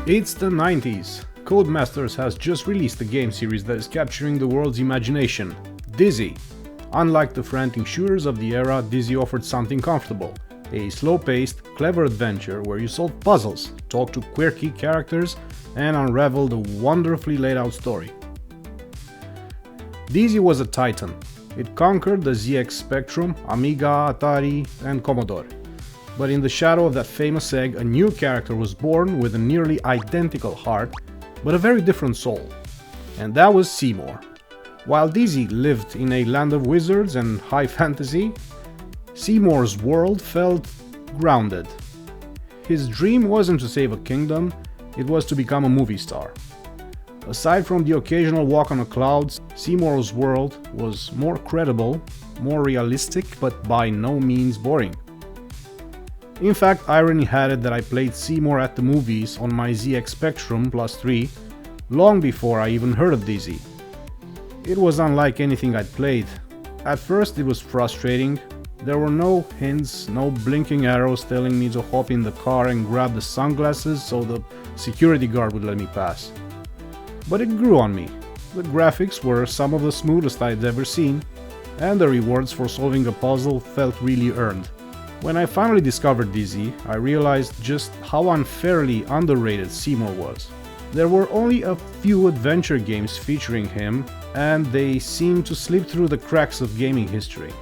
It's the 90s. Codemasters has just released a game series that is capturing the world's imagination, Dizzy. Unlike the frantic shooters of the era, Dizzy offered something comfortable. A slow-paced, clever adventure where you solve puzzles, talk to quirky characters, and unravel the wonderfully laid-out story. Dizzy was a titan. It conquered the ZX Spectrum, Amiga, Atari, and Commodore. But in the shadow of that famous egg, a new character was born with a nearly identical heart, but a very different soul. And that was Seymour. While Dizzy lived in a land of wizards and high fantasy, Seymour's world felt grounded. His dream wasn't to save a kingdom, it was to become a movie star. Aside from the occasional walk on the clouds, Seymour's world was more credible, more realistic, but by no means boring. In fact, irony had it that I played Seymour at the movies on my ZX Spectrum Plus 3 long before I even heard of Dizzy. It was unlike anything I'd played. At first it was frustrating. There were no hints, no blinking arrows telling me to hop in the car and grab the sunglasses so the security guard would let me pass. But it grew on me. The graphics were some of the smoothest I'd ever seen, and the rewards for solving a puzzle felt really earned. When I finally discovered Dizzy, I realized just how unfairly underrated Seymour was. There were only a few adventure games featuring him, and they seemed to slip through the cracks of gaming history.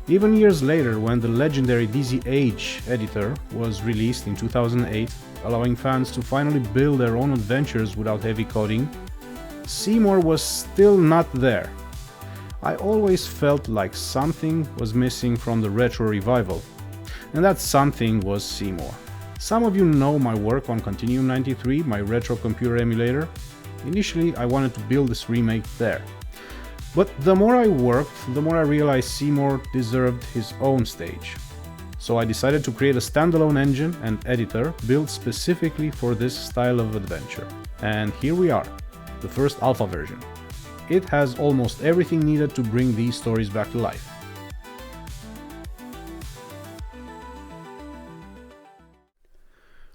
Even years later, when the legendary Dizzy Age editor was released in 2008, allowing fans to finally build their own adventures without heavy coding, Seymour was still not there. I always felt like something was missing from the retro revival, and that something was Seymour. Some of you know my work on Continuum 93, my retro computer emulator. Initially, I wanted to build this remake there. But the more I worked, the more I realized Seymour deserved his own stage. So I decided to create a standalone engine and editor built specifically for this style of adventure. And here we are, the first alpha version. It has almost everything needed to bring these stories back to life.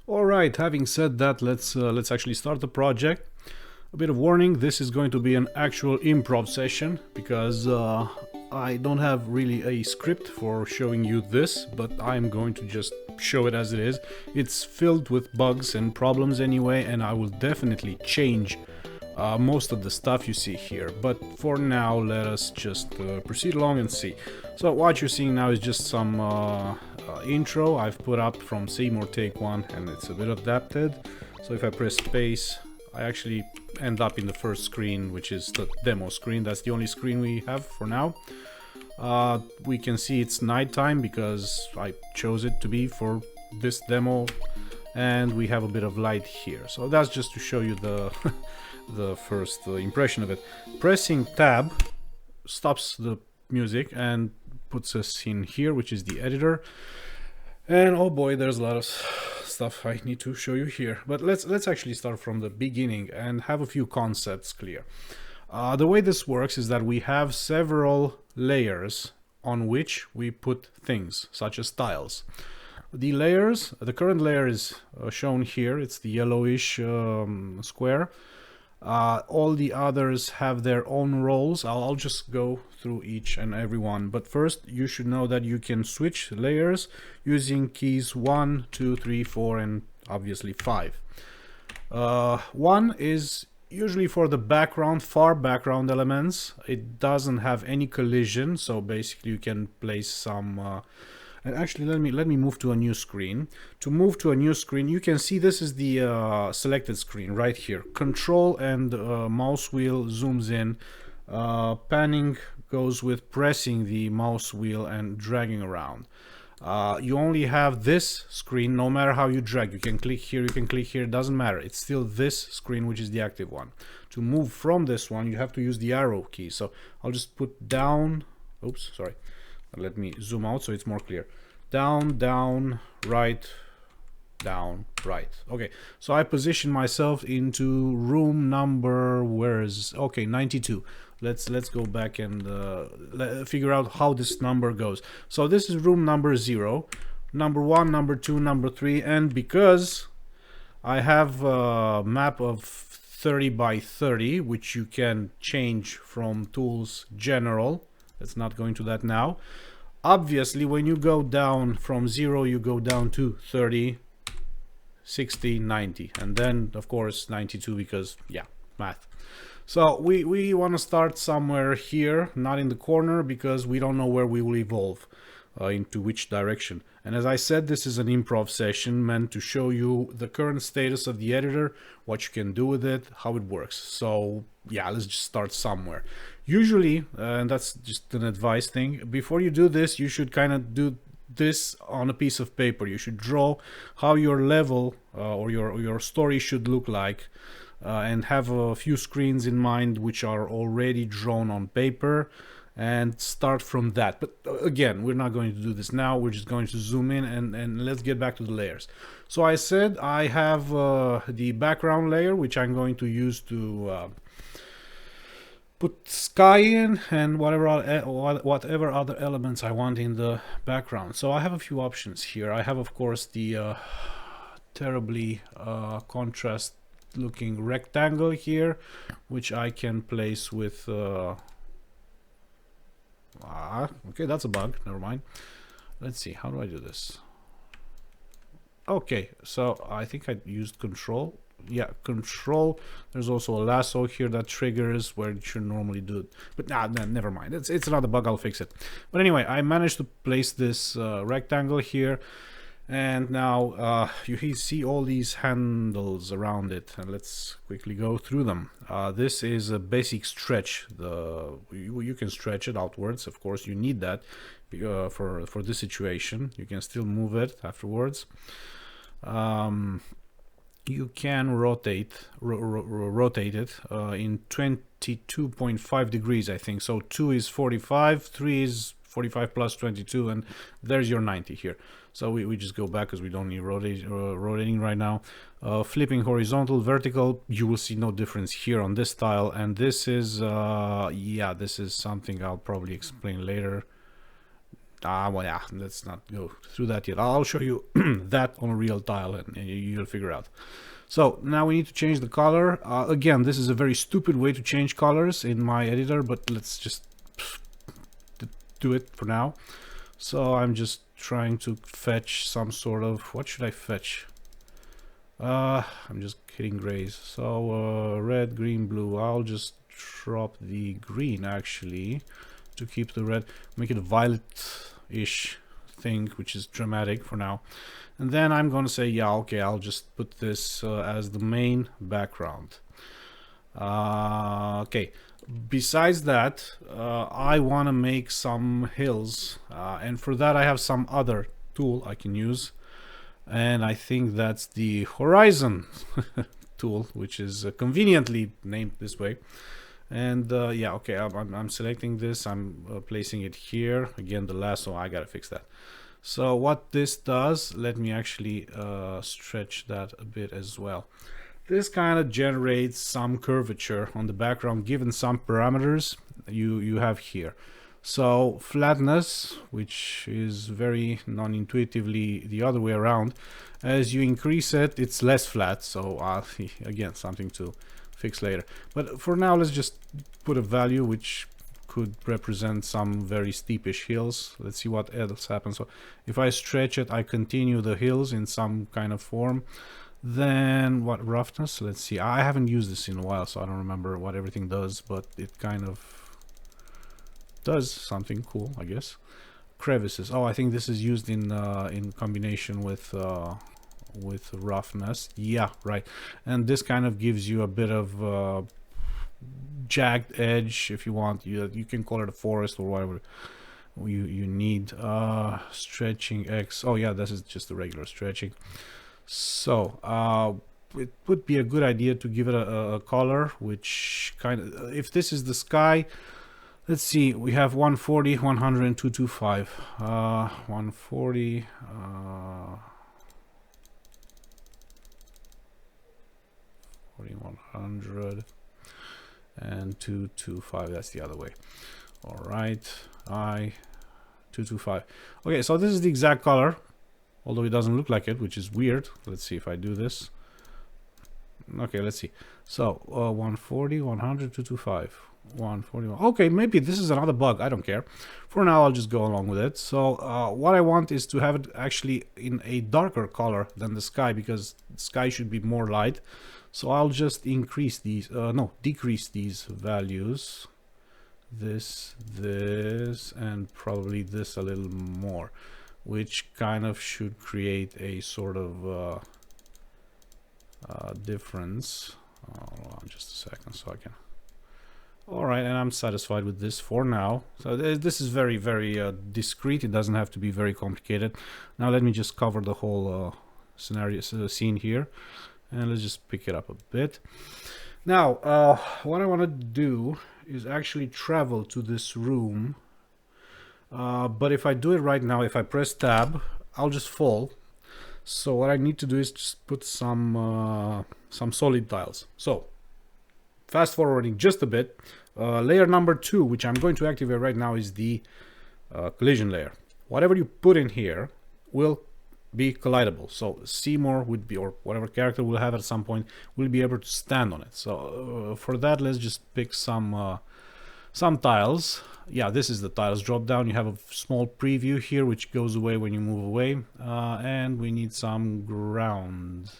Alright, having said that, let's actually start the project. A bit of warning, this is going to be an actual improv session because I don't have really a script for showing you this, but I'm going to just show it as it is. It's filled with bugs and problems anyway, and I will definitely change most of the stuff you see here, but for now let us just proceed along and see. So what you're seeing now is just some intro I've put up from Seymour Take 1, and it's a bit adapted. So if I press space, I actually end up in the first screen, which is the demo screen. That's the only screen we have for now. We can see it's nighttime because I chose it to be for this demo, and we have a bit of light here. So that's just to show you the the first impression of it. Pressing tab stops the music and puts us in here, which is the editor. And oh boy, there's a lot of stuff I need to show you here. But let's actually start from the beginning and have a few concepts clear. The way this works is that we have several layers on which we put things, such as tiles. The current layer is shown here. It's the yellowish square. All the others have their own roles. I'll just go through each and every one. But first, you should know that you can switch layers using keys 1, 2, 3, 4, and obviously 5. 1 is usually for the background, far background elements. It doesn't have any collision, so basically you can place some and actually let me move to a new screen. To move to a new screen, you can see this is the selected screen right here. Control and mouse wheel zooms in. Panning goes with pressing the mouse wheel and dragging around. You only have this screen no matter how you drag. You can click here, you can click here, it doesn't matter. It's still this screen, which is the active one. To move from this one, you have to use the arrow key. So I'll just put down, oops, sorry. Let me zoom out so it's more clear. Down, down, right, down, right. Okay, so I position myself into room number, where is, okay, 92. Let's go back and figure out how this number goes. So this is room number 0, number 1, number 2, number 3, and because I have a map of 30 by 30, which you can change from tools general. Let's not go into that now. Obviously, when you go down from 0, you go down to 30, 60, 90, and then of course 92, because yeah, math. So we want to start somewhere here, not in the corner, because we don't know where we will evolve, into which direction. And as I said, this is an improv session meant to show you the current status of the editor, what you can do with it, how it works. So yeah, let's just start somewhere. Usually, and that's just an advice thing, before you do this, you should kind of do this on a piece of paper. You should draw how your level or your story should look like, and have a few screens in mind which are already drawn on paper, and start from that. But again, we're not going to do this now. We're just going to zoom in and let's get back to the layers. So I said I have the background layer, which I'm going to use to put sky in and whatever other elements I want in the background. So I have a few options here. I have, of course, the terribly contrast looking rectangle here, which I can place with okay, that's a bug, never mind. Let's see, how do I do this? Okay, so I think I used control. Yeah, control. There's also a lasso here that triggers where it should normally do it, but never mind, it's another bug, I'll fix it. But anyway, I managed to place this rectangle here. And now you see all these handles around it, and let's quickly go through them. This is a basic stretch. You can stretch it outwards, of course. You need that for this situation. You can still move it afterwards. You can rotate it in 22.5 degrees, I think. So 2 is 45, 3 is 45 plus 22, and there's your 90 here. So we just go back because we don't need rotating right now. Flipping horizontal, vertical, you will see no difference here on this tile. And this is, yeah, this is something I'll probably explain later. Well, yeah, let's not go through that yet. I'll show you that on a real tile, and you'll figure out. So now we need to change the color. Again, this is a very stupid way to change colors in my editor, but let's just do it for now. So I'm just trying to fetch some sort of, what should I fetch? I'm just hitting grays. So red, green, blue. I'll just drop the green actually to keep the red, make it a violet-ish thing, which is dramatic for now. And then I'm going to say, yeah, okay, I'll just put this as the main background. Okay. Besides that, I want to make some hills, and for that I have some other tool I can use, and I think that's the horizon tool, which is conveniently named this way. And yeah, okay, I'm selecting this, I'm placing it here. Again, the lasso, I gotta fix that. So what this does, let me actually stretch that a bit as well. This kind of generates some curvature on the background given some parameters you have here. So flatness, which is very non-intuitively the other way around, as you increase it, it's less flat. So again, something to fix later. But for now, let's just put a value which could represent some very steepish hills. Let's see what else happens. So if I stretch it, I continue the hills in some kind of form. Then what, roughness? Let's see. I haven't used this in a while, so I don't remember what everything does, but it kind of does something cool, I guess. Crevices. Oh, I think this is used in combination with roughness. Yeah, right. And this kind of gives you a bit of jagged edge, if you want. You can call it a forest or whatever you need. Stretching X. Oh yeah, this is just the regular stretching. So it would be a good idea to give it a color, which kind of, if this is the sky, let's see, we have 140, 100, and 225. 140, 100, and 225. That's the other way. All right, 225. Okay, so this is the exact color, although it doesn't look like it, which is weird. Let's see if I do this. Okay, let's see. So 140, 100, 225, 141. Okay, maybe this is another bug. I don't care. For now, I'll just go along with it. So what I want is to have it actually in a darker color than the sky, because the sky should be more light. So I'll just increase these, no, decrease these values. This, and probably this a little more, which kind of should create a sort of difference. Hold on just a second so I can. Alright, and I'm satisfied with this for now. So this is very, very discreet. It doesn't have to be very complicated. Now let me just cover the whole scenario scene here, and let's just pick it up a bit. Now, what I want to do is actually travel to this room. But if I do it right now, if I press tab, I'll just fall. So what I need to do is just put some solid tiles. So fast forwarding just a bit, layer number 2, which I'm going to activate right now, is the collision layer. Whatever you put in here will be collidable. So Seymour would be, or whatever character we'll have at some point, will be able to stand on it. So for that, let's just pick some tiles. Yeah, this is the tiles drop down. You have a small preview here, which goes away when you move away, and we need some ground.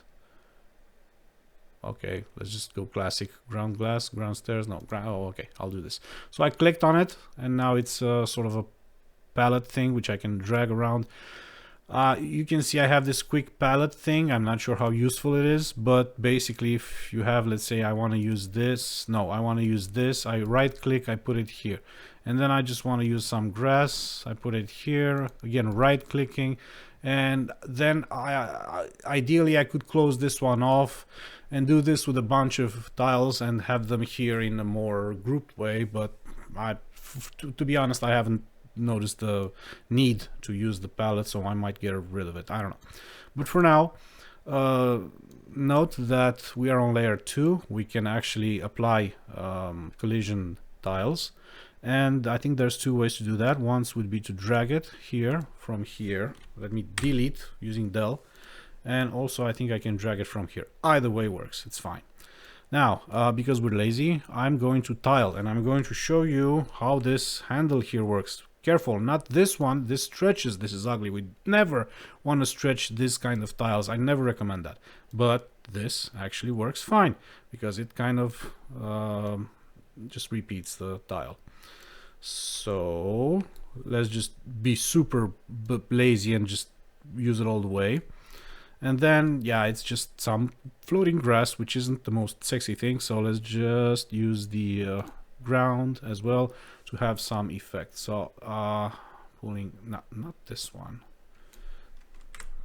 Okay, let's just go classic ground glass, ground stairs. No, ground. Oh, okay, I'll do this. So I clicked on it, and now it's sort of a palette thing which I can drag around. You can see I have this quick palette thing. I'm not sure how useful it is, but basically if you have, let's say I want to use this, no, I want to use this, I right click, I put it here, and then I just want to use some grass, I put it here, again right clicking, and then ideally I could close this one off and do this with a bunch of tiles and have them here in a more grouped way, but to be honest, I haven't noticed the need to use the palette, so I might get rid of it. I don't know. But for now, note that we are on layer 2. We can actually apply collision tiles, and I think there's 2 ways to do that. One would be to drag it here from here. Let me delete using del, and also I think I can drag it from here. Either way works, it's fine. Now, because we're lazy, I'm going to tile, and I'm going to show you how this handle here works. Careful, not this one. This stretches. This is ugly. We never want to stretch this kind of tiles. I never recommend that. But this actually works fine, because it kind of just repeats the tile. So let's just be super lazy and just use it all the way. And then, yeah, it's just some floating grass, which isn't the most sexy thing. So let's just use the ground as well to have some effect. So pulling, not this one.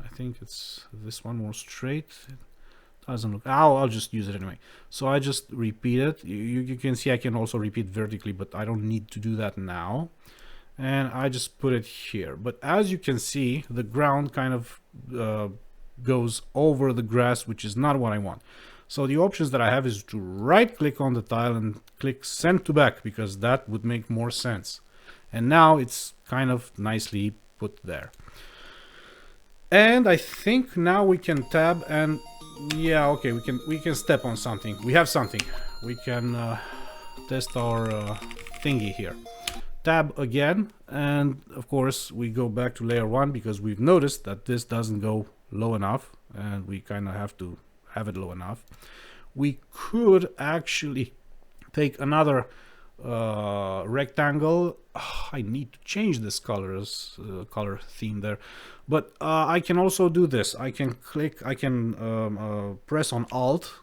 I think it's this one more straight. It doesn't look. Oh, I'll just use it anyway. So I just repeat it. You can see I can also repeat vertically, but I don't need to do that now. And I just put it here. But as you can see, the ground kind of goes over the grass, which is not what I want. So the options that I have is to right click on the tile and click send to back, because that would make more sense. And now it's kind of nicely put there. And I think now we can tab, and yeah, okay, we can step on something. We have something. We can test our thingy here. Tab again, and of course we go back to layer 1, because we've noticed that this doesn't go low enough, and we kind of have to have it low enough. We could actually take another rectangle. I need to change this color theme there, but I can also do this. I can click, I can press on Alt,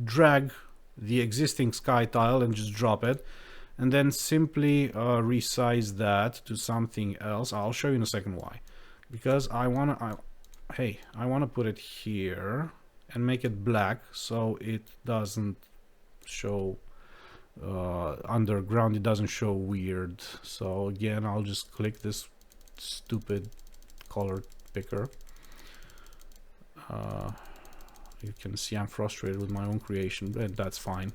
drag the existing sky tile and just drop it, and then simply resize that to something else. I'll show you in a second why. Because I want to put it here and make it black, so it doesn't show underground, it doesn't show weird. So again, I'll just click this stupid color picker. You can see I'm frustrated with my own creation, but that's fine.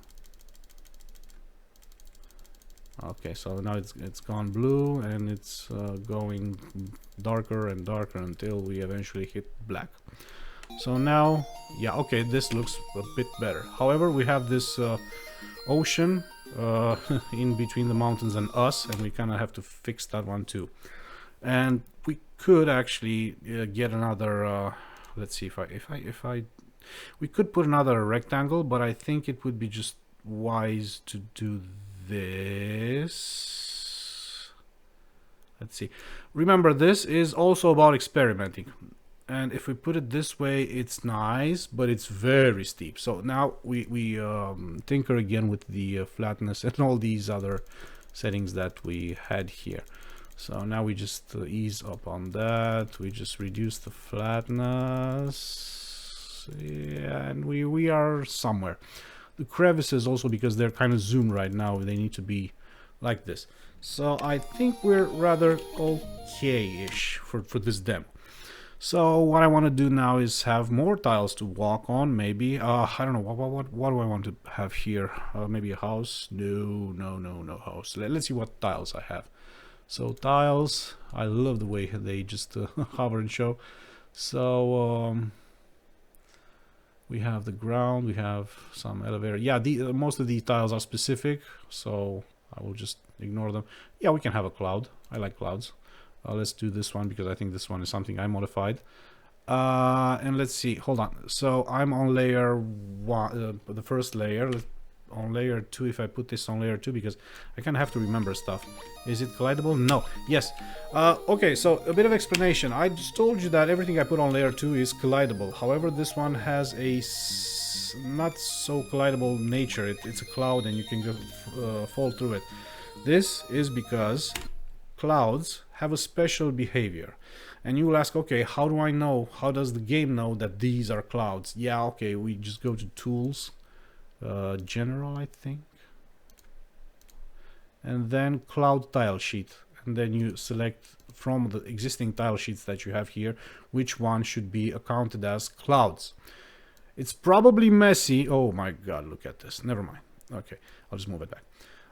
Okay, so now it's gone blue, and it's going darker and darker until we eventually hit black. So now, yeah, okay, this looks a bit better. However, we have this ocean in between the mountains and us, and we kind of have to fix that one too. And we could actually get another. Let's see if I we could put another rectangle, but I think it would be just wise to do this. Let's see. Remember, this is also about experimenting. And if we put it this way, it's nice, but it's very steep. So now we tinker again with the flatness and all these other settings that we had here. So now we just ease up on that. We just reduce the flatness. Yeah, and we are somewhere. The crevices also, because they're kind of zoomed right now, they need to be like this. So I think we're rather okay-ish for this demo. So what I want to do now is have more tiles to walk on, maybe. I don't know, what do I want to have here? Maybe a house? No house. Let's see what tiles I have. So tiles, I love the way they just hover and show. So we have the ground, we have some elevator. Yeah, most of these tiles are specific, so I will just ignore them. Yeah, we can have a cloud. I like clouds. Let's do this one because I think this one is something I modified. And let's see, hold on. So I'm on layer 1, the first layer. On layer 2, if I put this on layer 2, because I kind of have to remember stuff. Is it collidable? No. Yes. Okay, so a bit of explanation. I just told you that everything I put on layer 2 is collidable. However, this one has a not so collidable nature. It's a cloud and you can go, fall through it. This is because clouds have a special behavior. And you will ask, okay, how do I know? How does the game know that these are clouds? Yeah, okay, we just go to tools. General, I think, and then cloud tile sheet, and then you select from the existing tile sheets that you have here which one should be accounted as clouds. It's probably messy. Oh my god, look at this. Never mind. Okay, I'll just move it back.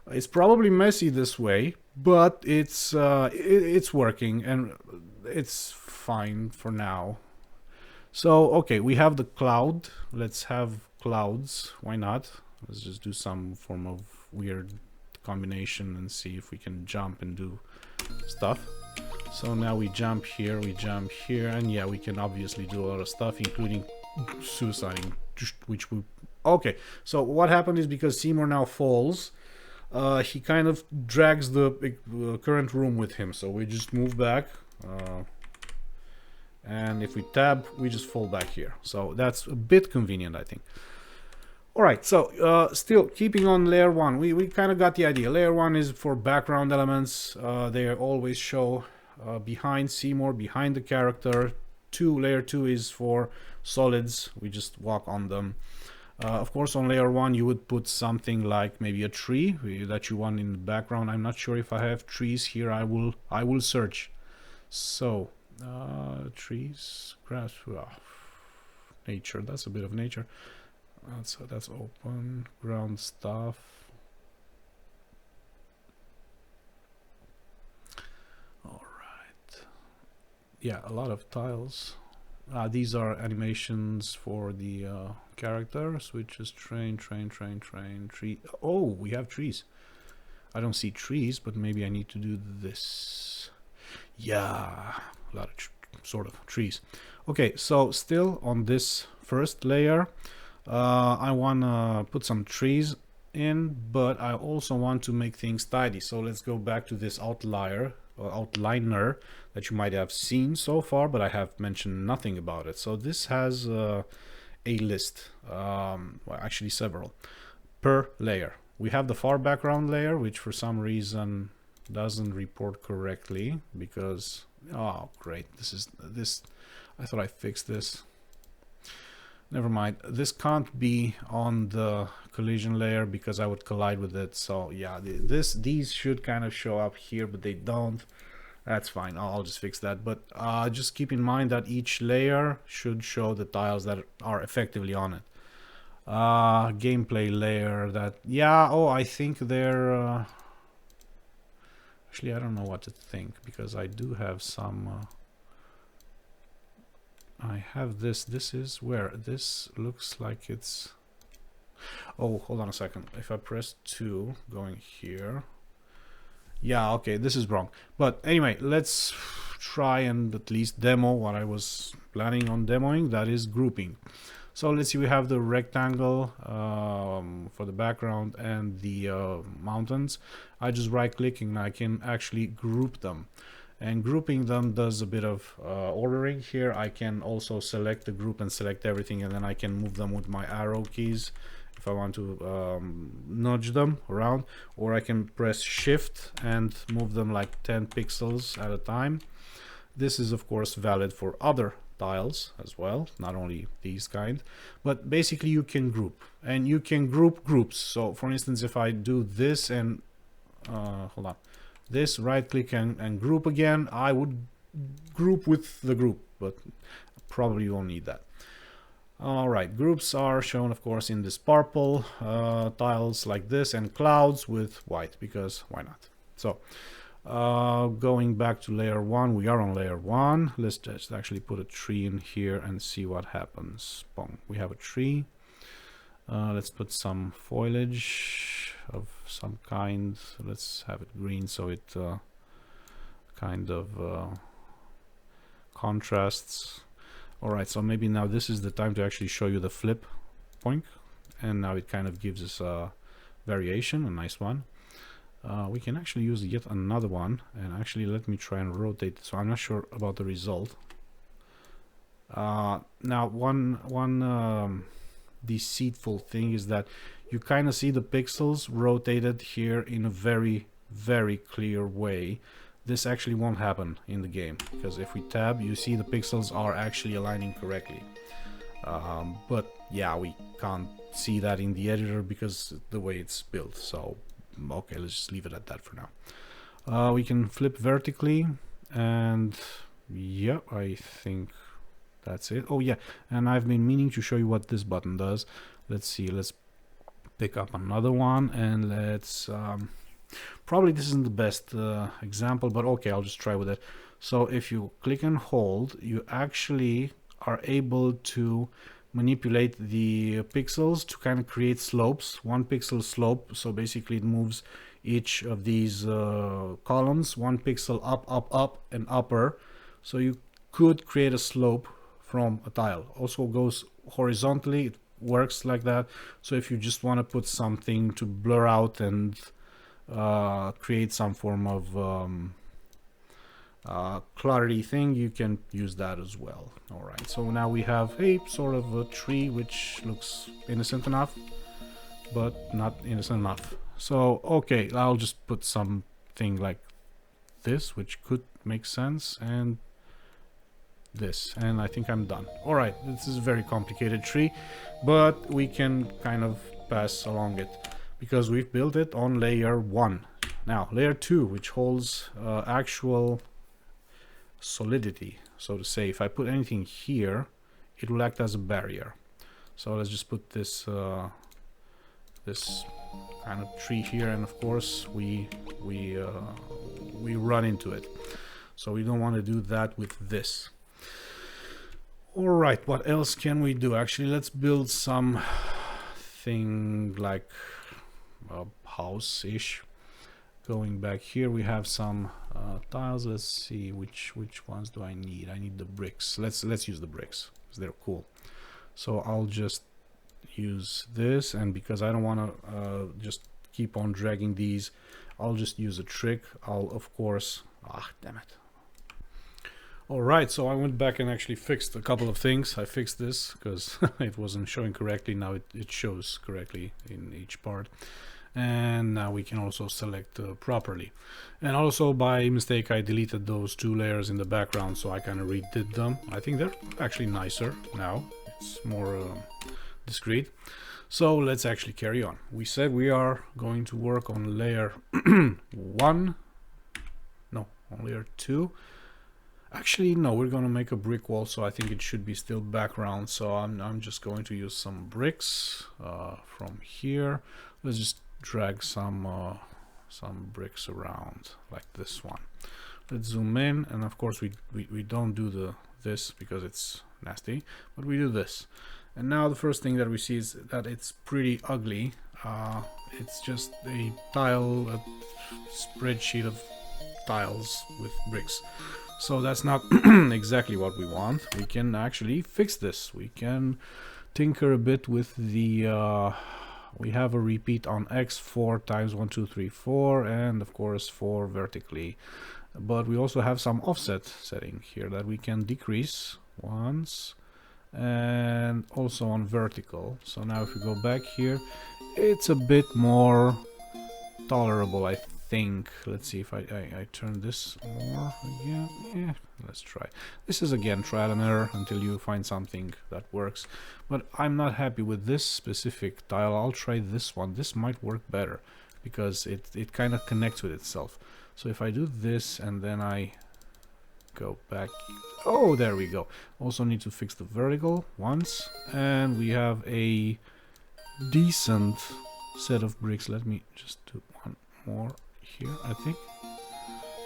It's probably messy this way, but it's working and it's fine for now. So okay, we have the cloud. Let's have clouds. Why not? Let's just do some form of weird combination and see if we can jump and do stuff. So now we jump here, and yeah, we can obviously do a lot of stuff, including suiciding, which we... Okay, so what happened is because Seymour now falls, he kind of drags the current room with him. So we just move back. And if we tab, we just fall back here. So that's a bit convenient, I think. Alright, so still keeping on layer 1, we kind of got the idea. Layer 1 is for background elements. They always show behind Seymour, behind the character. Layer 2 is for solids. We just walk on them. Of course, on layer 1 you would put something like maybe a tree that you want in the background. I'm not sure if I have trees here. I will search. So trees, grass, nature. That's a bit of nature. That's open ground stuff. All right. Yeah, a lot of tiles. These are animations for the characters, which is train, tree. Oh, we have trees. I don't see trees, but maybe I need to do this. Yeah, a lot of sort of trees. Okay, so still on this first layer, I want to put some trees in, but I also want to make things tidy. So let's go back to this outliner that you might have seen so far, but I have mentioned nothing about it. So this has a list, well, actually several per layer. We have the far background layer, which for some reason doesn't report correctly because, oh great, this I thought I fixed this. Never mind, this can't be on the collision layer because I would collide with it. So yeah, these should kind of show up here, but they don't. That's fine, I'll just fix that. But just keep in mind that each layer should show the tiles that are effectively on it. Gameplay layer, that, yeah, oh, I think they're actually I don't know what to think because I do have some I have this. This is where this looks like it's... Oh, hold on a second. If I press 2 going here, yeah, okay, this is wrong. But anyway, let's try and at least demo what I was planning on demoing, that is grouping. So let's see, we have the rectangle for the background and the mountains. I just right click and I can actually group them. And grouping them does a bit of ordering. Here I can also select the group and select everything, and then I can move them with my arrow keys if I want to nudge them around, or I can press shift and move them like 10 pixels at a time. This is of course valid for other tiles as well, not only these kind, but basically you can group, and you can group groups. So for instance, if I do this and hold on, this, right click and group again, I would group with the group, but probably you won't need that. Alright, groups are shown of course in this purple tiles like this, and clouds with white, because why not? So going back to layer 1, we are on layer 1. Let's just actually put a tree in here and see what happens. Boom, we have a tree. Let's put some foliage of some kind. Let's have it green so it kind of contrasts. Alright, so maybe now this is the time to actually show you the flip point, and now it kind of gives us a variation, a nice one. We can actually use yet another one, and actually let me try and rotate it, so I'm not sure about the result. Now one deceitful thing is that you kind of see the pixels rotated here in a very clear way. This actually won't happen in the game, because if we tab, you see the pixels are actually aligning correctly. But yeah, we can't see that in the editor because the way it's built. So okay, let's just leave it at that for now. We can flip vertically, and yeah, I think that's it. Oh yeah, and I've been meaning to show you what this button does. Let's see, let's pick up another one, and let's probably this isn't the best example, but okay, I'll just try with it. So if you click and hold, you actually are able to manipulate the pixels to kind of create slopes, 1 pixel slope. So basically it moves each of these columns 1 pixel up and upper, so you could create a slope from a tile. Also goes horizontally, it works like that. So if you just want to put something to blur out and create some form of clarity thing, you can use that as well. Alright, so now we have a sort of a tree which looks innocent enough, but not innocent enough. So okay, I'll just put something like this, which could make sense, and this, and I think I'm done. Alright, this is a very complicated tree, but we can kind of pass along it because we've built it on layer 1. Now layer 2, which holds actual solidity, so to say. If I put anything here, it will act as a barrier. So let's just put this this kind of tree here, and of course we run into it. So we don't want to do that with this. Alright, what else can we do? Actually, let's build some thing like a house-ish. Going back here, we have some tiles. Let's see which ones do I need. I need the bricks. Let's use the bricks because they're cool. So I'll just use this, and because I don't want to just keep on dragging these, I'll just use a trick. I'll of course, damn it. Alright, so I went back and actually fixed a couple of things. I fixed this because it wasn't showing correctly. Now it shows correctly in each part. And now we can also select properly. And also by mistake I deleted those 2 layers in the background, so I kind of redid them. I think they're actually nicer now. It's more discreet. So let's actually carry on. We said we are going to work on layer 1. No, on layer 2. Actually, no, we're going to make a brick wall, so I think it should be still background. So I'm just going to use some bricks from here. Let's just drag some bricks around like this one. Let's zoom in, and of course we don't do this because it's nasty, but we do this. And now the first thing that we see is that it's pretty ugly. It's just a tile, a spreadsheet of tiles with bricks. So that's not exactly what we want. We can actually fix this. We can tinker a bit with the we have a repeat on X 4 times 1 2 3 4, and of course 4 vertically, but we also have some offset setting here that we can decrease once, and also on vertical. So now if we go back here, it's a bit more tolerable, I think. Let's see if I turn this more again. Yeah, let's try. This is again trial and error until you find something that works, but I'm not happy with this specific tile. I'll try this one. This might work better because it kind of connects with itself. So if I do this and then I go back, oh, there we go. Also need to fix the vertical once, and we have a decent set of bricks. Let me just do one more here, I think.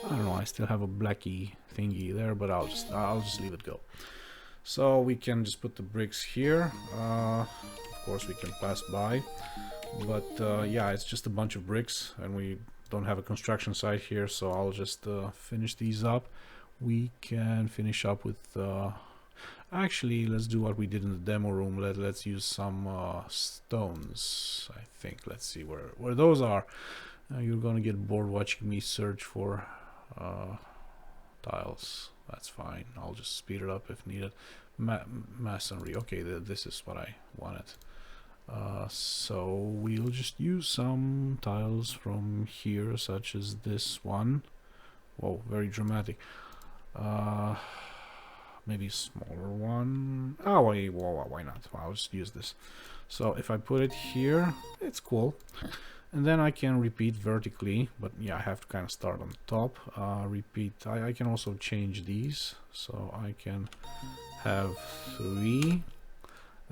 I don't know, I still have a blacky thingy there, but I'll just leave it go. So we can just put the bricks here. Of course we can pass by, but yeah, it's just a bunch of bricks and we don't have a construction site here, so I'll just finish these up. We can finish up with actually, let's do what we did in the demo room. Let's use some stones, I think. Let's see where those are. You're gonna get bored watching me search for tiles. That's fine. I'll just speed it up if needed. Masonry. Okay, this is what I wanted. So we'll just use some tiles from here, such as this one. Whoa, very dramatic. Maybe a smaller one. Oh, why not? I'll just use this. So if I put it here, it's cool. And then I can repeat vertically, but yeah, I have to kind of start on top. Repeat. I can also change these, so I can have 3,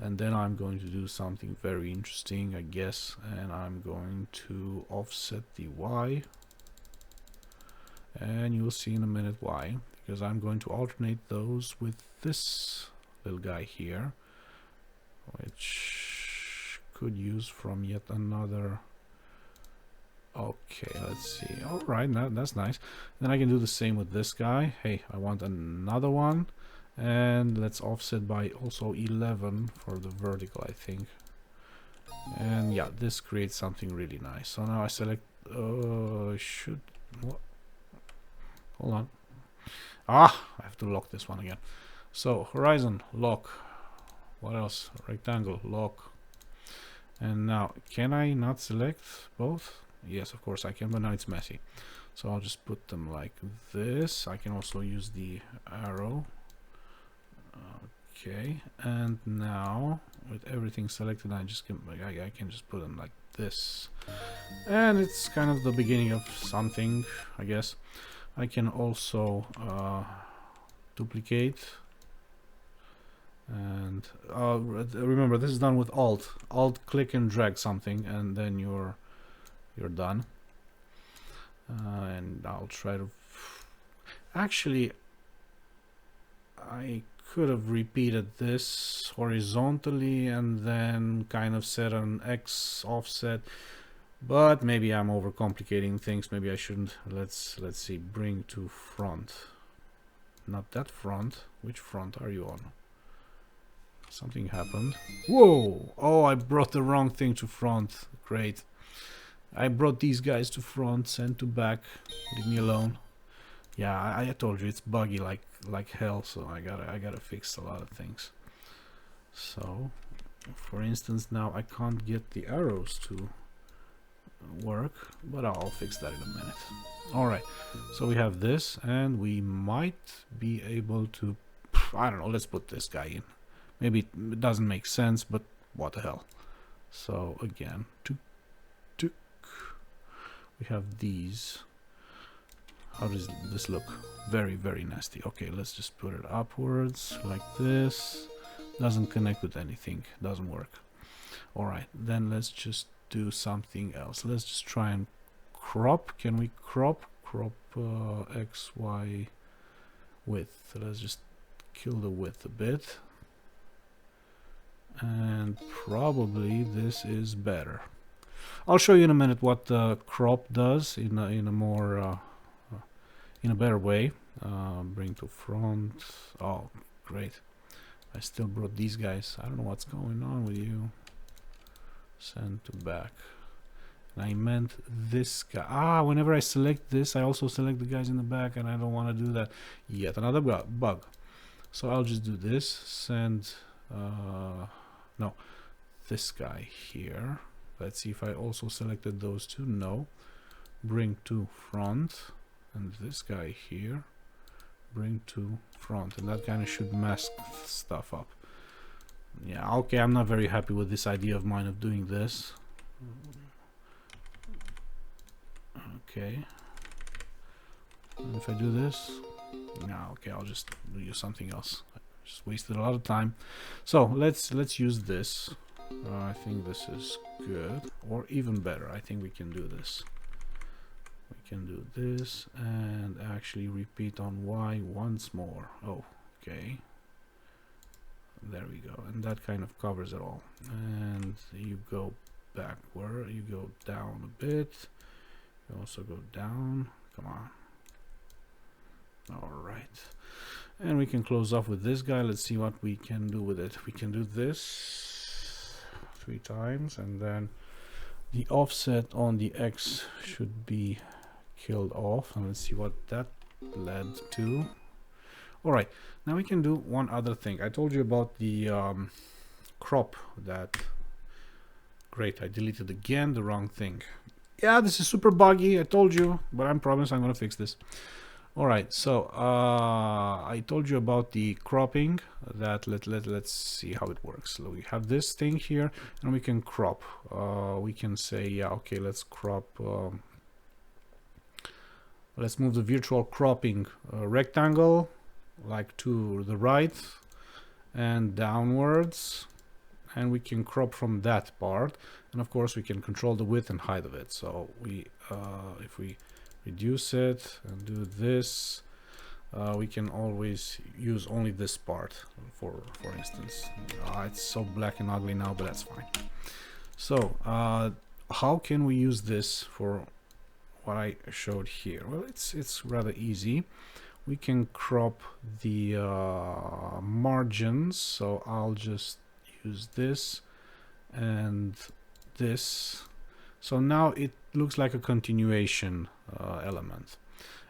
and then I'm going to do something very interesting, I guess, and I'm going to offset the Y, and you'll see in a minute why, because I'm going to alternate those with this little guy here, which could use from yet another. Okay, let's see. All right, that's nice. Then I can do the same with this guy. Hey, I want another one, and let's offset by also 11 for the vertical, I think. And yeah, this creates something really nice. So now I select what? Hold on. I have to lock this one again. So horizon, lock. What else? Rectangle, lock. And now, can I not select both? Yes, of course I can, but now it's messy. So I'll just put them like this. I can also use the arrow. Okay, and now with everything selected, I can just put them like this. And it's kind of the beginning of something, I guess. I can also duplicate. And remember, this is done with Alt, click and drag something, and then you're done. And I'll try to actually, I could have repeated this horizontally and then kind of set an X offset, but maybe I'm overcomplicating things. Maybe I shouldn't. Let's see, bring to front, not that front. Which front are you on? Something happened. Whoa! Oh, I brought the wrong thing to front. Great. I brought these guys to front, send to back. Leave me alone. Yeah, I told you it's buggy like hell, so I gotta fix a lot of things. So, for instance, now I can't get the arrows to work, but I'll fix that in a minute. All right. So we have this, and we might be able to. I don't know. Let's put this guy in. Maybe it doesn't make sense, but what the hell. So again, we have these. How does this look? Very, very nasty. Okay, let's just put it upwards like this. Doesn't connect with anything. Doesn't work. All right, then let's just do something else. Let's just try and crop. Can we crop X, Y width? Let's just kill the width a bit. and probably this is better. I'll show you in a minute what crop does in a more in a better way. Bring to front. Oh, great! I still brought these guys. I don't know what's going on with you. Send to back. And I meant this guy. Ah, whenever I select this, I also select the guys in the back, and I don't want to do that. Yet another bug. So I'll just do this. Send. No, this guy here. Let's see if I also selected those two. No. Bring to front, and this guy here. Bring to front, and that kind of should mask stuff up. Yeah, okay, I'm not very happy with this idea of mine of doing this. Okay. And if I do this, no, okay, I'll just use something else. I just wasted a lot of time. So let's use this. I think this is good, or even better. I think we can do this. We can do this and actually repeat on Y once more. Oh, okay. There we go, and that kind of covers it all. And you go backward, you go down a bit, you also go down. Come on. All right, and we can close off with this guy. Let's see what we can do with it. We can do this 3 times, and then the offset on the X should be killed off, and let's see what that led to. All right, now we can do one other thing. I told you about the crop. That great, I deleted again the wrong thing. Yeah, this is super buggy, I told you, but I promise I'm gonna fix this. All right, so I told you about the cropping. That let's see how it works. So we have this thing here, and we can crop. We can say, yeah, okay, let's crop. Let's move the virtual cropping rectangle like to the right and downwards, and we can crop from that part, and of course we can control the width and height of it. So we if we reduce it and do this, we can always use only this part, for instance. It's so black and ugly now, but that's fine. So how can we use this for what I showed here? Well, it's rather easy. We can crop the margins, so I'll just use this and this. So now it looks like a continuation element,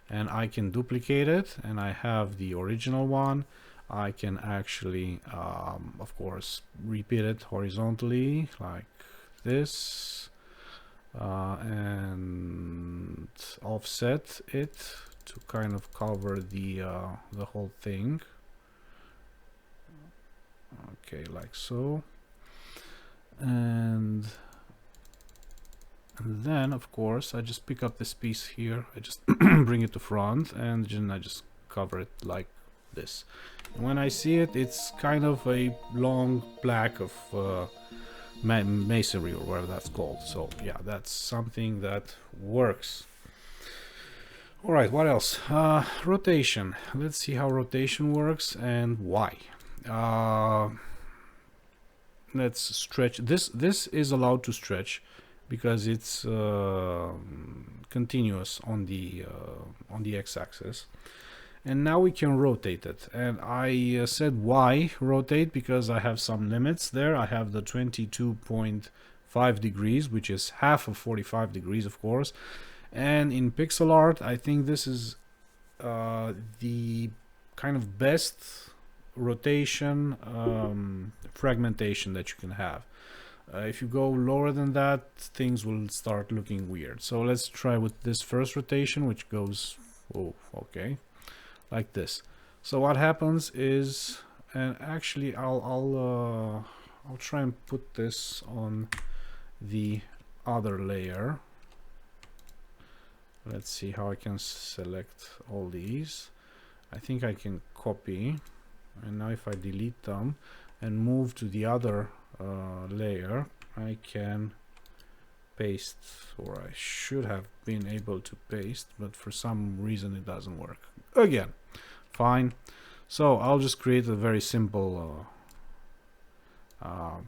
and I can duplicate it, and I have the original one. I can actually of course repeat it horizontally like this, and offset it to kind of cover the whole thing. Okay, like so. And then of course I just pick up this piece here, I just bring it to front, and then I just cover it like this. And when I see it, it's kind of a long plaque of masonry, or whatever that's called. So yeah, that's something that works. All right, what else? Rotation. Let's see how rotation works and why. Let's stretch. This is allowed to stretch because it's continuous on the x-axis. And now we can rotate it. And I said why rotate, because I have some limits there. I have the 22.5 degrees, which is half of 45 degrees, of course. And in pixel art, I think this is the kind of best rotation fragmentation that you can have. If you go lower than that, things will start looking weird. So let's try with this first rotation, which goes, oh, okay, like this. So what happens is, and actually I'll try and put this on the other layer. Let's see how I can select all these. I think I can copy, and now if I delete them and move to the other layer, I can paste, or I should have been able to paste, but for some reason it doesn't work. Again, fine. So I'll just create a very simple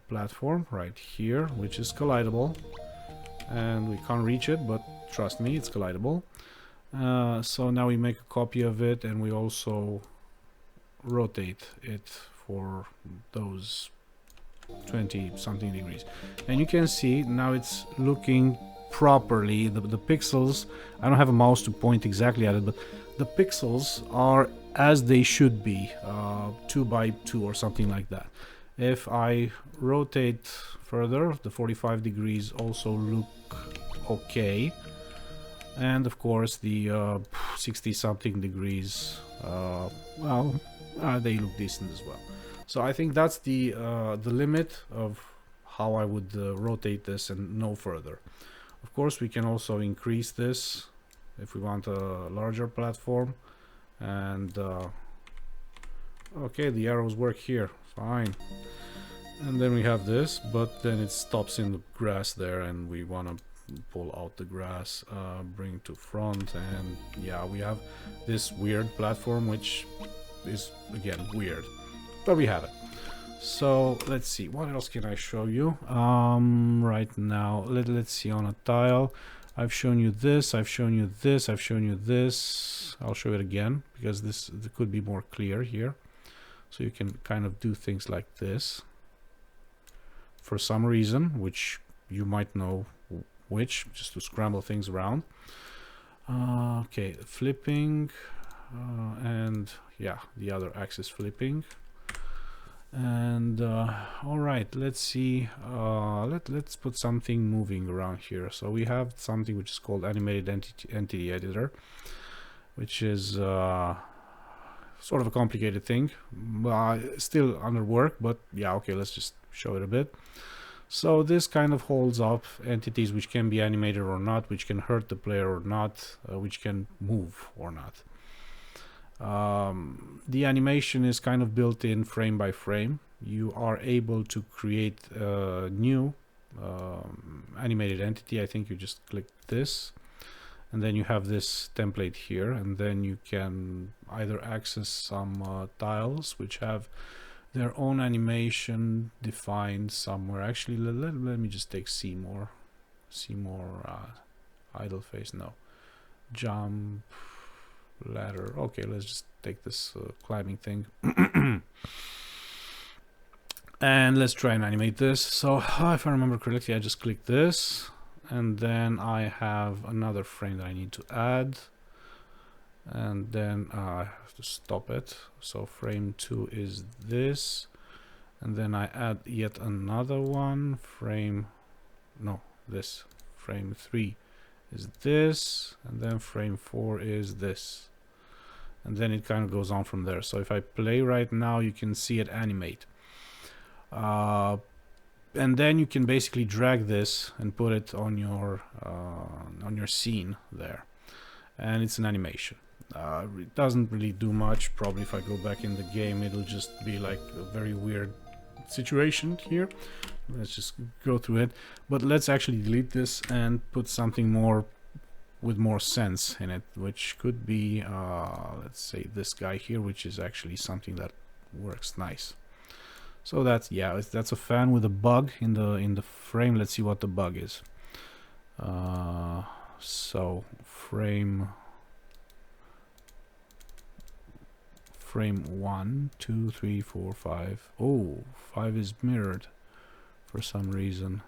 platform right here, which is collidable, and we can't reach it, but trust me, it's collidable. So now we make a copy of it, and we also rotate it for those 20 something degrees, and you can see now it's looking properly. The pixels, I don't have a mouse to point exactly at it, but the pixels are as they should be, 2 by 2 or something like that. If I rotate further, the 45 degrees also look okay, and of course the 60 something degrees, well, they look decent as well. So I think that's the limit of how I would rotate this, and no further. Of course, we can also increase this if we want a larger platform. And okay, the arrows work here, fine. And then we have this, but then it stops in the grass there, and we want to pull out the grass, bring to front, and yeah, we have this weird platform, which is again weird, but we have it. So let's see, what else can I show you right now? Let's see, on a tile I've shown you this, I've shown you this, I've shown you this. I'll show it again because this could be more clear here. So you can kind of do things like this for some reason, which you might know which, just to scramble things around. Okay, flipping, and yeah, the other axis flipping. And all right, let's see, let's put something moving around here. So we have something which is called animated entity editor, which is sort of a complicated thing, still under work, but yeah, okay, let's just show it a bit. So this kind of holds up entities which can be animated or not, which can hurt the player or not, which can move or not. The animation is kind of built in frame by frame. You are able to create a new animated entity. I think you just click this, and then you have this template here, and then you can either access some tiles which have their own animation defined somewhere. Actually, let me just take Seymour, idle face, no, jump, ladder. Okay, let's just take this climbing thing and let's try and animate this. So if I remember correctly, I just click this, and then I have another frame that I need to add, and then I have to stop it. So frame 2 is this, and then I add yet another one, frame 3 is this, and then frame 4 is this, and then it kind of goes on from there. So if I play right now, you can see it animate, and then you can basically drag this and put it on your scene there, and it's an animation. It doesn't really do much. Probably if I go back in the game, it'll just be like a very weird situation here. Let's just go through it, but let's actually delete this and put something more with more sense in it, which could be let's say this guy here, which is actually something that works nice. So that's, yeah, that's a fan with a bug in the frame. Let's see what the bug is. So frame 1, 2, 3, 4, 5. Oh, 5 is mirrored for some reason.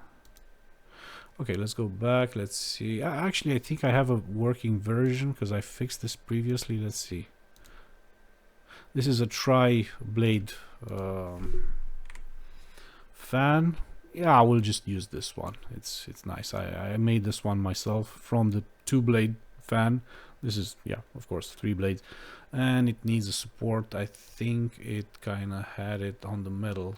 Okay, let's go back. Let's see. Actually, I think I have a working version because I fixed this previously. Let's see. This is a tri-blade fan. Yeah, I will just use this one. It's nice. I made this one myself from the 2-blade fan. This is, yeah, of course, 3 blades, and it needs a support. I think it kind of had it on the metal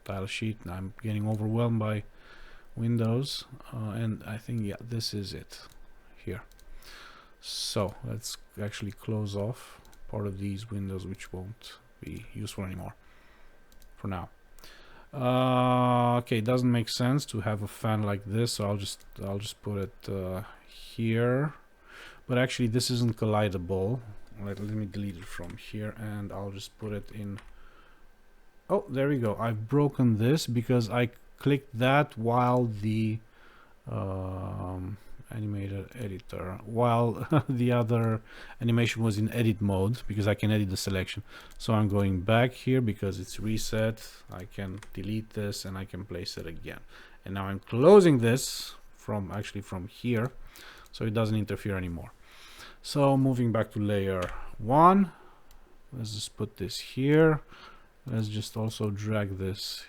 tile sheet, and I'm getting overwhelmed by Windows, and I think, yeah, this is it here. So let's actually close off part of these windows which won't be useful anymore for now. Okay, it doesn't make sense to have a fan like this, so I'll just put it here. But actually, this isn't collidable. Let me delete it from here, and I'll just put it in Oh, there we go. I've broken this because I clicked that while the animated editor, while the other animation was in edit mode, because I can edit the selection. So I'm going back here because it's reset. I can delete this and I can place it again. And now I'm closing this from here, so it doesn't interfere anymore. So moving back to layer 1, let's just put this here. Let's just also drag this.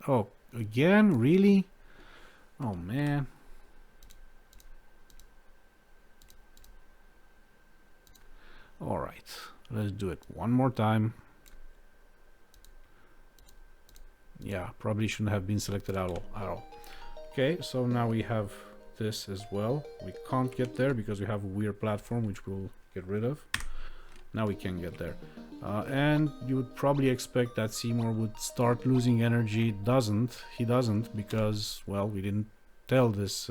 Oh, again? Really? Oh man. All right, let's do it one more time. Yeah, probably shouldn't have been selected at all. Okay, so now we have this as well. We can't get there because we have a weird platform, which we'll get rid of. Now we can get there. And you would probably expect that Seymour would start losing energy. He doesn't, because, well, we didn't tell this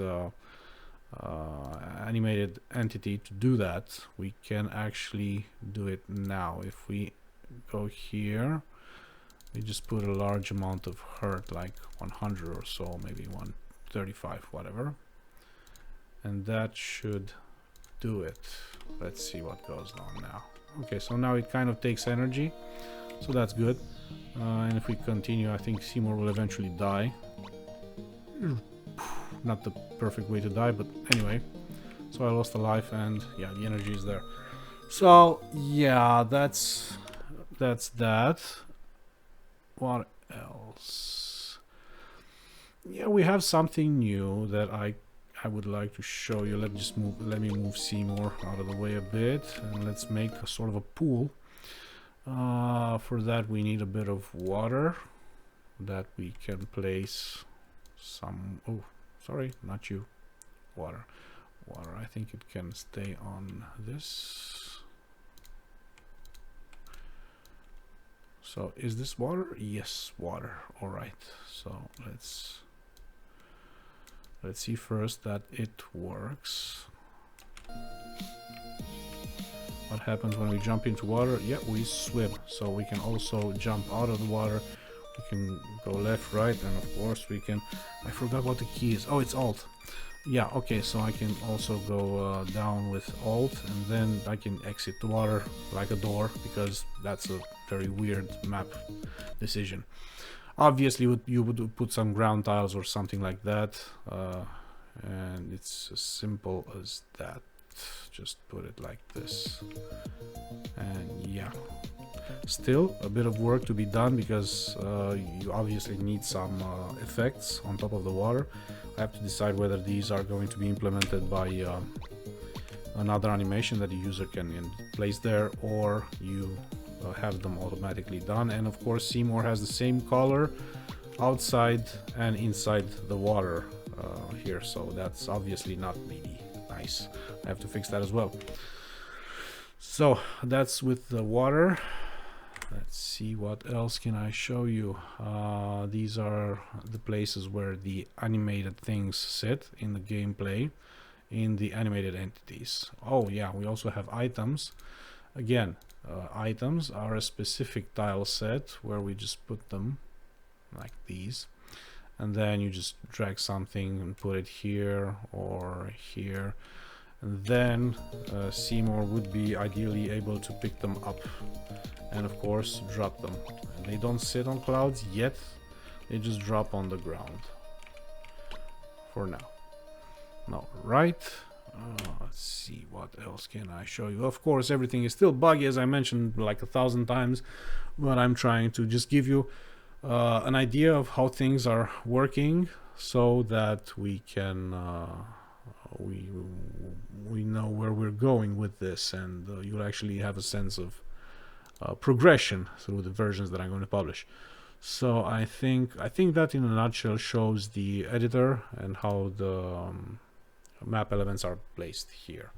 animated entity to do that. We can actually do it now. If we go here, we just put a large amount of hurt, like 100 or so, maybe 135, whatever, and that should do it. Let's see what goes on now. Okay, so now it kind of takes energy, so that's good. And if we continue, I think Seymour will eventually die. Not the perfect way to die, but anyway. So I lost a life, and yeah, the energy is there. So yeah, that's that. What else? Yeah, we have something new that I would like to show you. Let me move Seymour out of the way a bit, and let's make a sort of a pool. For that we need a bit of water that we can place some. Oh, sorry, not you. Water. I think it can stay on this. So is this water? Yes, water. All right. So let's see first that it works. What happens when we jump into water? Yeah, we swim. So we can also jump out of the water. We can go left, right, and of course we can. I forgot what the key is. Oh, it's Alt. Yeah, okay, so I can also go down with Alt, and then I can exit the water like a door, because that's a very weird map decision. Obviously you would put some ground tiles or something like that, and it's as simple as that. Just put it like this, and yeah. Still a bit of work to be done, because you obviously need some effects on top of the water. I have to decide whether these are going to be implemented by another animation that the user can place there, or you have them automatically done. And of course Seymour has the same color outside and inside the water here, so that's obviously not really nice. I have to fix that as well. So that's with the water. Let's see, what else can I show you? These are the places where the animated things sit in the gameplay, in the animated entities. Oh yeah, we also have items. Again, items are a specific tile set where we just put them like these, and then you just drag something and put it here or here, and then Seymour would be ideally able to pick them up and of course drop them. And they don't sit on clouds yet, they just drop on the ground for now. Now, right, let's see, what else can I show you? Of course everything is still buggy, as I mentioned like 1,000 times, but I'm trying to just give you an idea of how things are working, so that we can we know where we're going with this, and you'll actually have a sense of progression through the versions that I'm going to publish. So I think that in a nutshell shows the editor and how the map elements are placed here.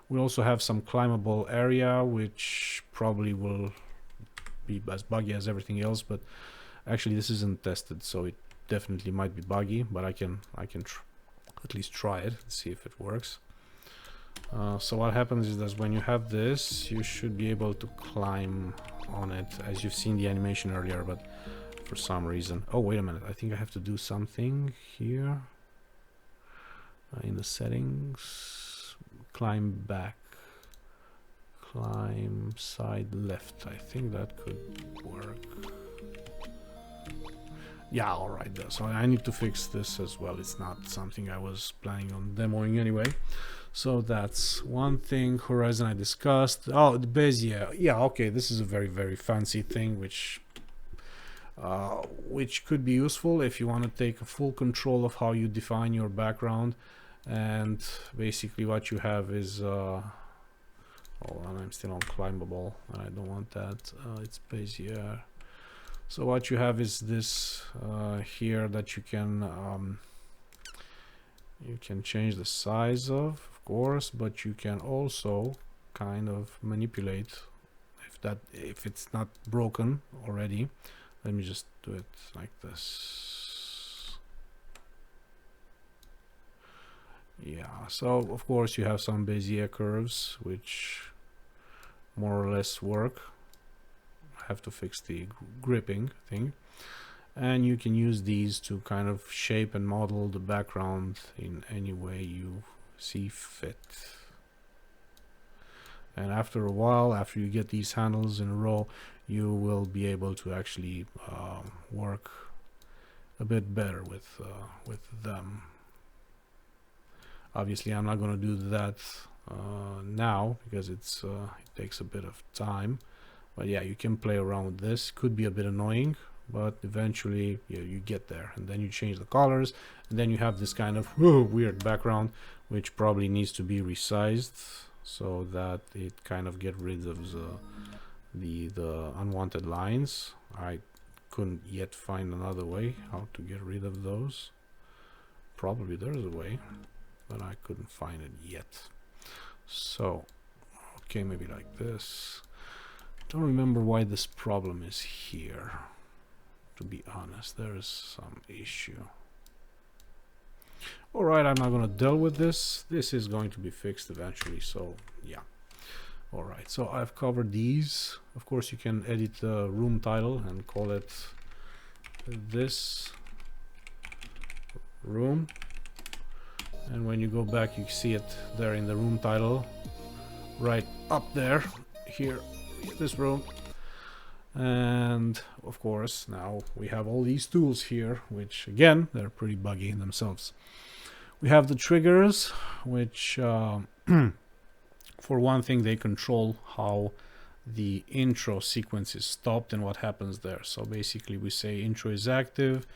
We also have some climbable area, which probably will be as buggy as everything else, but actually this isn't tested, so it definitely might be buggy, but I can at least try it and see if it works. So what happens is that when you have this, you should be able to climb on it, as you've seen the animation earlier, but for some reason... Oh, wait a minute. I think I have to do something here. In the settings, climb back, climb side left. I think that could work. Yeah, alright. So I need to fix this as well. It's not something I was planning on demoing anyway. So that's one thing. Horizon I discussed. Oh, the Bezier. Yeah, okay. This is a very, very fancy thing, which could be useful if you want to take full control of how you define your background. And basically what you have is oh, and I'm still on climbable. I don't want that. It's Bezier. So what you have is this here that you can change the size of course, but you can also kind of manipulate if it's not broken already. Let me just do it like this. Yeah, so of course you have some Bezier curves which more or less work. I have to fix the gripping thing, and you can use these to kind of shape and model the background in any way you see fit. And after a while, after you get these handles in a row, you will be able to actually work a bit better with them. Obviously, I'm not going to do that now because it takes a bit of time. But yeah, you can play around with this. Could be a bit annoying, but eventually you get there. And then you change the colors, and then you have this kind of weird background, which probably needs to be resized so that it kind of get rid of the unwanted lines. I couldn't yet find another way how to get rid of those. Probably there's a way, but I couldn't find it yet. So, okay, maybe like this. Don't remember why this problem is here. To be honest, there is some issue. Alright, I'm not going to deal with this. This is going to be fixed eventually, so yeah. Alright, so I've covered these. Of course, you can edit the room title and call it this room. And when you go back, you see it there in the room title, right up there, here, this room. And of course, now we have all these tools here, which again, they're pretty buggy in themselves. We have the triggers, which for one thing, they control how the intro sequence is stopped and what happens there. So basically we say intro is active,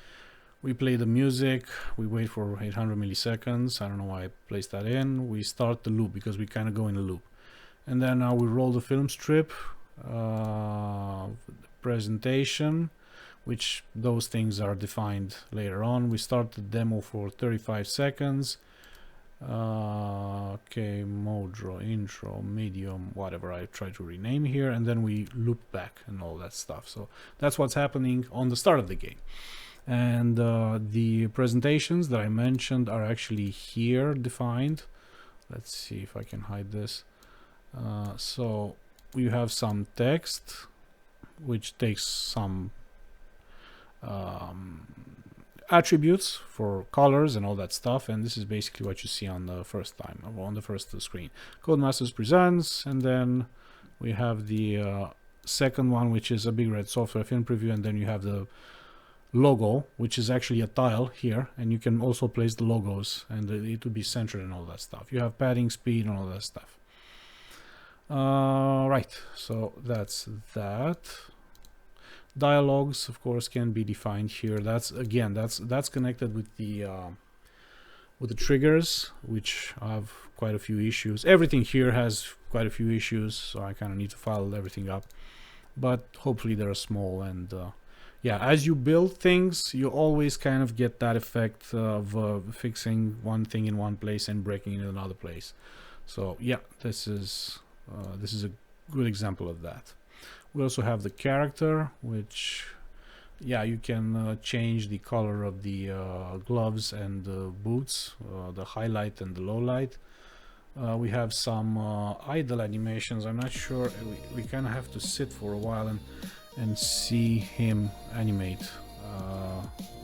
we play the music, we wait for 800 milliseconds. I don't know why I placed that in. We start the loop because we kind of go in a loop. And then now we roll the film strip, presentation, which those things are defined later on. We start the demo for 35 seconds. Okay, mode draw, intro, medium, whatever I try to rename here, and then we loop back and all that stuff. So that's what's happening on the start of the game. And the presentations that I mentioned are actually here defined. Let's see if I can hide this. So we have some text, which takes some attributes for colors and all that stuff, and this is basically what you see on the first screen. Codemasters presents, and then we have the second one, which is a big red software film preview, and then you have the logo, which is actually a tile here, and you can also place the logos and it will be centered and all that stuff. You have padding, speed, and all that stuff. Right, so that's that. Dialogues, of course, can be defined here. That's again, that's connected with the triggers, which have quite a few issues. Everything here has quite a few issues, so I kind of need to file everything up. But hopefully they're small, and yeah, as you build things, you always kind of get that effect of fixing one thing in one place and breaking it in another place. So yeah, this is a good example of that. We also have the character, which, yeah, you can change the color of the gloves and the boots, the highlight and the low light. We have some idle animations. I'm not sure, we kind of have to sit for a while and see him animate,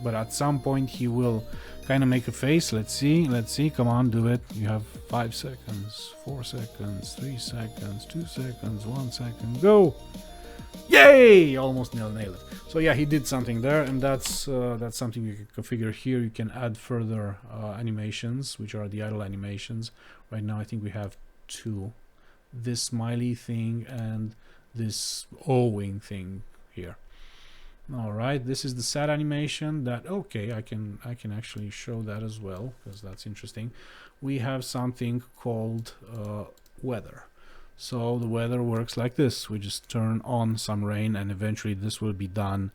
but at some point he will kind of make a face. Let's see, come on, do it. You have 5 seconds, 4 seconds, 3 seconds, 2 seconds, 1 second, go. Yay, almost nailed it. So yeah, he did something there, and that's something you can configure here. You can add further animations, which are the idle animations. Right now I think we have 2, this smiley thing and this owing thing here. All right, this is the sad animation. That okay, I can actually show that as well, because that's interesting. We have something called weather. So the weather works like this. We just turn on some rain, and eventually this will be done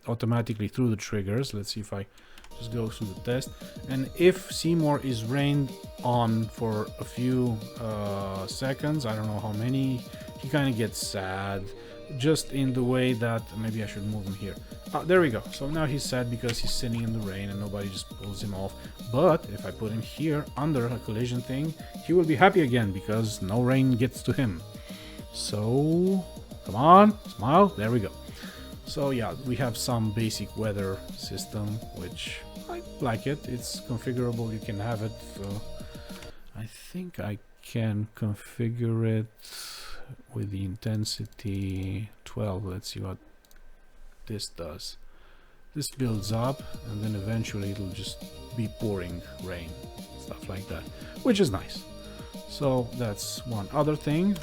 automatically through the triggers. Let's see if I just go through the test. And if Seymour is rained on for a few seconds, I don't know how many, he kind of gets sad, just in the way that, maybe I should move him here. There we go. So now he's sad because he's sitting in the rain and nobody just pulls him off. But if I put him here under a collision thing, he will be happy again because no rain gets to him. So come on, smile. There we go. So yeah, we have some basic weather system, which I like it. It's configurable. You can have it. I think I can configure it with the intensity 12. Let's see what this does. This builds up, and then eventually it'll just be pouring rain, stuff like that, which is nice. So that's one other thing.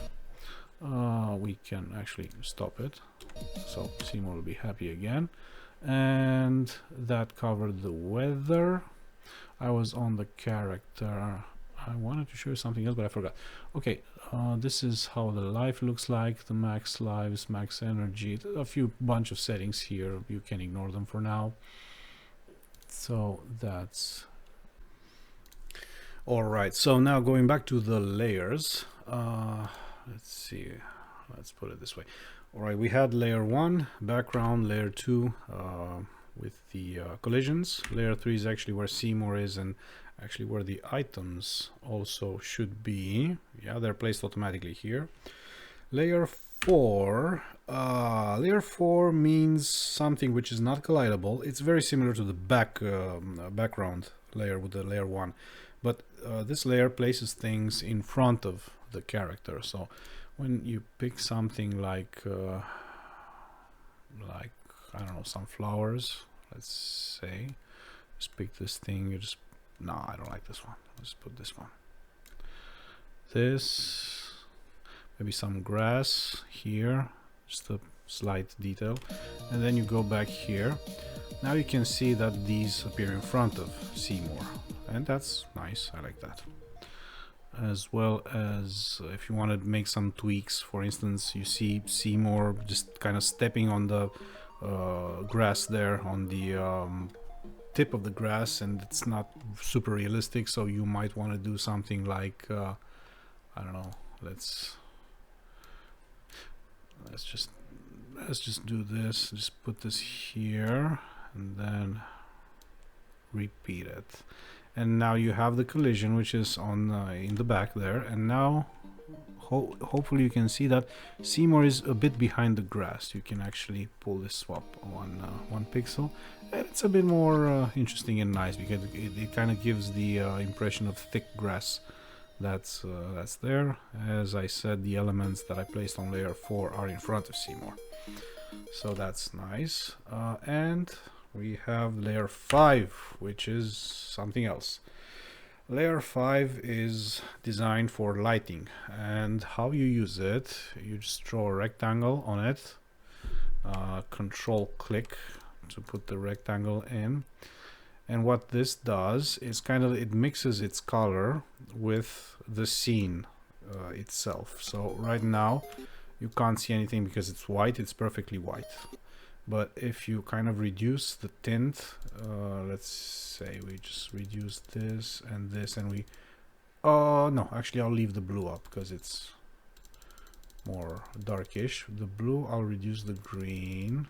We can actually stop it, so Seymour will be happy again. And that covered the weather. I was on the character. I wanted to show you something else, but I forgot. Okay, this is how the life looks like, the max lives, max energy, a few bunch of settings here. You can ignore them for now. So that's all right. So now going back to the layers, let's see, let's put it this way. All right, we had layer 1 background, layer 2 with the collisions. Layer 3 is actually where Seymour is, and actually where the items also should be. Yeah, they're placed automatically here. Layer 4, layer 4 means something which is not collidable. It's very similar to the background layer with the layer 1, but this layer places things in front of the character. So when you pick something like I don't know, some flowers, let's say, just pick this thing, you just, no, I don't like this one, let's put this one, this, maybe some grass here, just a slight detail, and then you go back here. Now you can see that these appear in front of Seymour, and that's nice. I like that. As well as if you want to make some tweaks, for instance, you see Seymour just kind of stepping on the grass there, on the tip of the grass, and it's not super realistic, so you might want to do something like I don't know, let's just do this, just put this here and then repeat it, and now you have the collision, which is on in the back there, and now hopefully you can see that Seymour is a bit behind the grass. You can actually pull this swap one pixel, and it's a bit more interesting and nice, because it kind of gives the impression of thick grass that's there. As I said, the elements that I placed on layer 4 are in front of Seymour, so that's nice. And we have layer 5, which is something else. Layer 5 is designed for lighting, and how you use it, you just draw a rectangle on it, control click to put the rectangle in, and what this does is kind of, it mixes its color with the scene itself. So right now you can't see anything because it's white, it's perfectly white. But if you kind of reduce the tint, let's say we just reduce this, and we, no, actually I'll leave the blue up because it's more darkish. The blue, I'll reduce the green,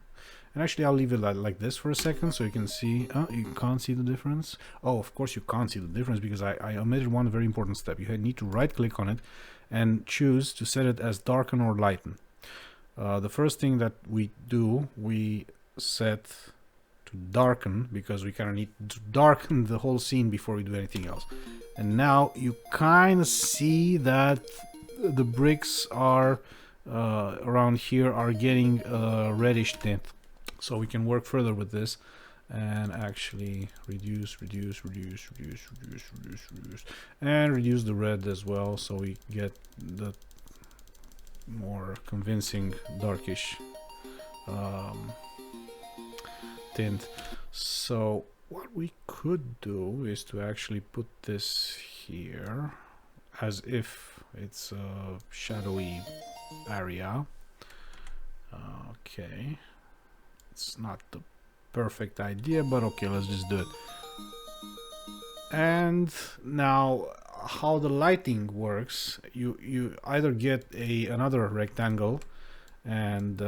And actually I'll leave it like this for a second so you can see. You can't see the difference. Oh, of course you can't see the difference because I omitted one very important step. You need to right click on it and choose to set it as darken or lighten. The first thing that we do, we set to darken because we kind of need to darken the whole scene before we do anything else. And now you kind of see that the bricks are around here are getting a reddish tint. So we can work further with this and actually reduce and reduce the red as well, so we get the more convincing darkish tint. So what we could do is to actually put this here as if it's a shadowy area. Okay, it's not the perfect idea, but okay, let's just do it. And now how the lighting works, you either get another rectangle, and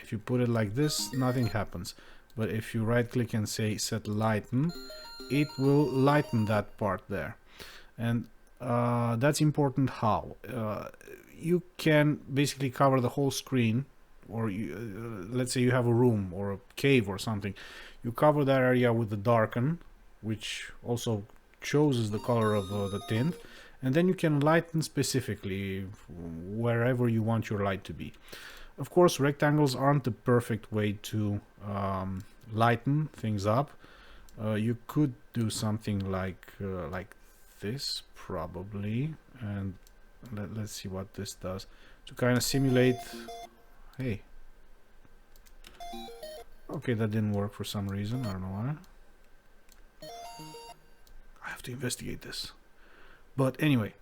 if you put it like this, nothing happens. But if you right click and say set lighten, it will lighten that part there. And that's important. How you can basically cover the whole screen, or let's say you have a room or a cave or something, you cover that area with the darken, which also chooses the color of the tint, and then you can lighten specifically wherever you want your light to be. Of course, rectangles aren't the perfect way to lighten things up. You could do something like this probably, and let's see what this does to kind of simulate. Hey, okay, that didn't work for some reason, I don't know why. I have to investigate this. But anyway,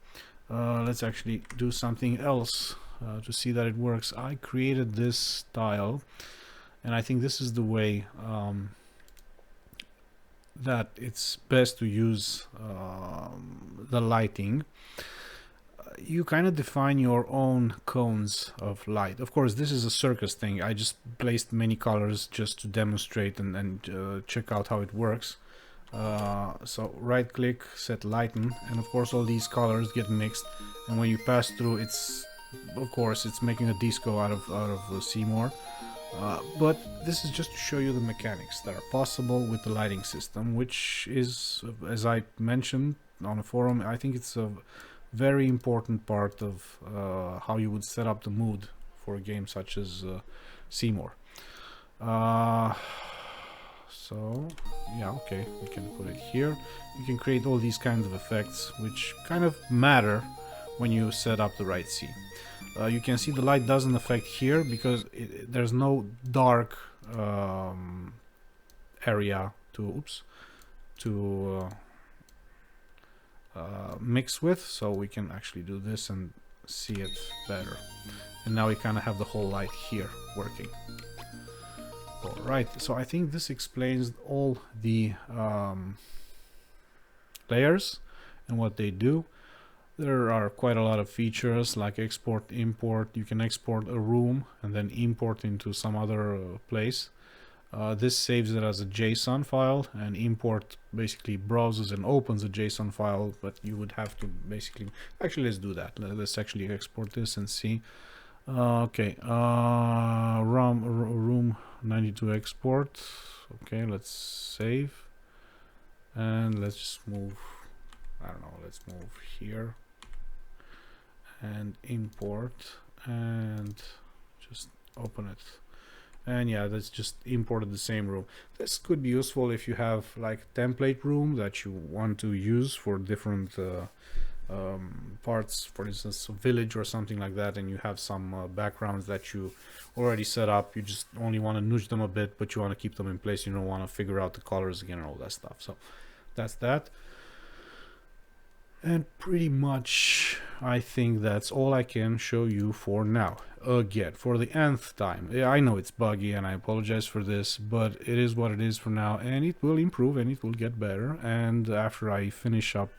let's actually do something else to see that it works. I created this tile, and I think this is the way that it's best to use the lighting. You kind of define your own cones of light. Of course, this is a circus thing. I just placed many colors just to demonstrate and check out how it works. So right click, set lighten, and of course all these colors get mixed, and when you pass through, it's of course it's making a disco out of Seymour. But this is just to show you the mechanics that are possible with the lighting system, which is, as I mentioned on a forum, I think it's a very important part of how you would set up the mood for a game such as Seymour. So yeah, okay, we can put it here. You can create all these kinds of effects which kind of matter when you set up the right scene. You can see the light doesn't affect here because there's no dark area to mix with, so we can actually do this and see it better. And now we kind of have the whole light here working. Alright, so I think this explains all the layers and what they do. There are quite a lot of features like export, import. You can export a room and then import into some other place. This saves it as a JSON file, and import basically browses and opens a JSON file, but you would have to basically... Actually, let's do that. Let's actually export this and see. Okay, room 92 export. Okay, let's save. And let's just move, I don't know, let's move here. And import, and just open it. And yeah, that's just imported the same room. This could be useful if you have like a template room that you want to use for different parts, for instance a village or something like that, and you have some backgrounds that you already set up. You just only want to nudge them a bit, but you want to keep them in place. You don't want to figure out the colors again and all that stuff. So that's that. And pretty much I think that's all I can show you for now. Again, for the nth time. Yeah, I know it's buggy and I apologize for this, but it is what it is for now, and it will improve and it will get better. And after I finish up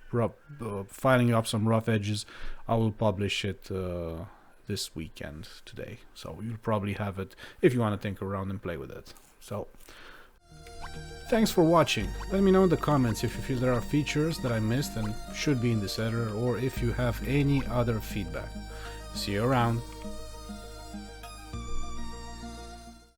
filing up some rough edges, I will publish it this weekend today, so you'll probably have it if you want to tinker around and play with it. So thanks for watching. Let me know in the comments if you feel there are features that I missed and should be in this editor, or if you have any other feedback. See you around.